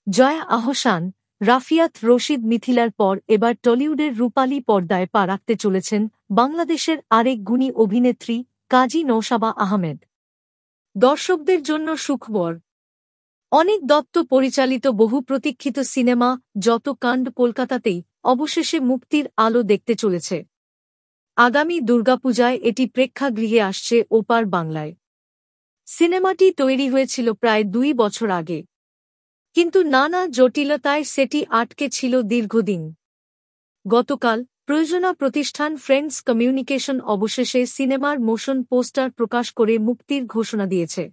জয়া আহসান, রাফিয়াত রশিদ মিথিলার পর এবার টলিউডের রূপালী পর্দায় পা রাখতে চলেছেন বাংলাদেশের আরেক গুণী অভিনেত্রী কাজী নওশাবা আহমেদ। দর্শকদের জন্য সুখবর। অনিক দত্ত পরিচালিত বহু প্রতীক্ষিত সিনেমা যত কাণ্ড কলকাতাতেই অবশেষে মুক্তির আলো দেখতে চলেছে। আগামী দুর্গাপূজায় এটি প্রেক্ষাগৃহে আসছে ওপার বাংলায়। সিনেমাটি তৈরি হয়েছিল প্রায় 2 বছর আগে, কিন্তু নানা জটিলতায় সেটি আটকে ছিল দীর্ঘদিন। গতকাল প্রযোজনা প্রতিষ্ঠান ফ্রেন্ডস কমিউনিকেশন অবশেষে সিনেমার মোশন পোস্টার প্রকাশ করে মুক্তির ঘোষণা দিয়েছে।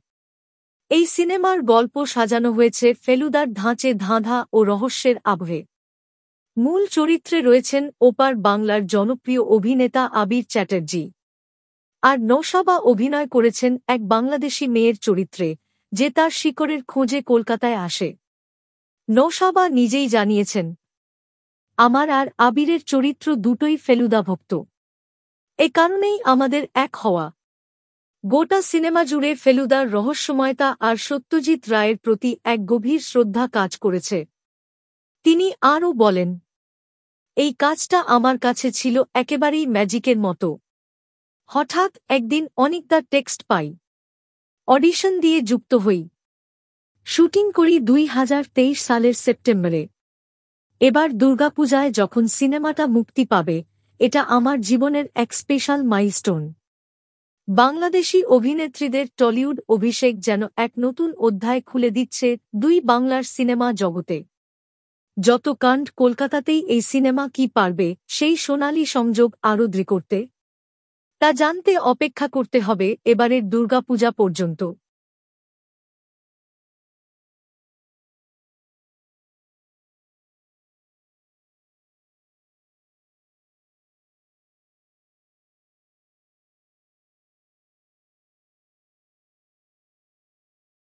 এই সিনেমার গল্প সাজানো হয়েছে ফেলুদার ধাঁচে ধাঁধা ও রহস্যের আবহে। মূল চরিত্রে রয়েছেন ওপার বাংলার জনপ্রিয় অভিনেতা আবির চ্যাটার্জি, আর নওশাবা অভিনয় করেছেন এক বাংলাদেশি মেয়ের চরিত্রে, যে তার শিকড়ের খোঁজে কলকাতায় আসে। নওশাবা নিজেই জানিয়েছেন, আমার আর আবিরের চরিত্র দুটোই ফেলুদা ভক্ত। এ কারণেই আমাদের এক হওয়া। গোটা সিনেমা জুড়ে ফেলুদার রহস্যময়তা আর সত্যজিৎ রায়ের প্রতি এক গভীর শ্রদ্ধা কাজ করেছে। তিনি আরও বলেন, এই কাজটা আমার কাছে ছিল একেবারেই ম্যাজিকের মতো। হঠাৎ একদিন অনিকদা টেক্সট পাই, অডিশন দিয়ে যুক্ত হই, শুটিং করি 2023 সালের সেপ্টেম্বরে। এবার দুর্গাপূজায় যখন সিনেমাটা মুক্তি পাবে, এটা আমার জীবনের এক স্পেশাল মাইলস্টোন। বাংলাদেশি অভিনেত্রীদের টলিউড অভিষেক যেন এক নতুন অধ্যায় খুলে দিচ্ছে দুই বাংলার সিনেমা জগতে। যত কাণ্ড কলকাতাতেই এই সিনেমা কি পারবে সেই সোনালী সংযোগ আরও দৃঢ় করতে, তা জানতে অপেক্ষা করতে হবে এবারের দুর্গাপূজা পর্যন্ত।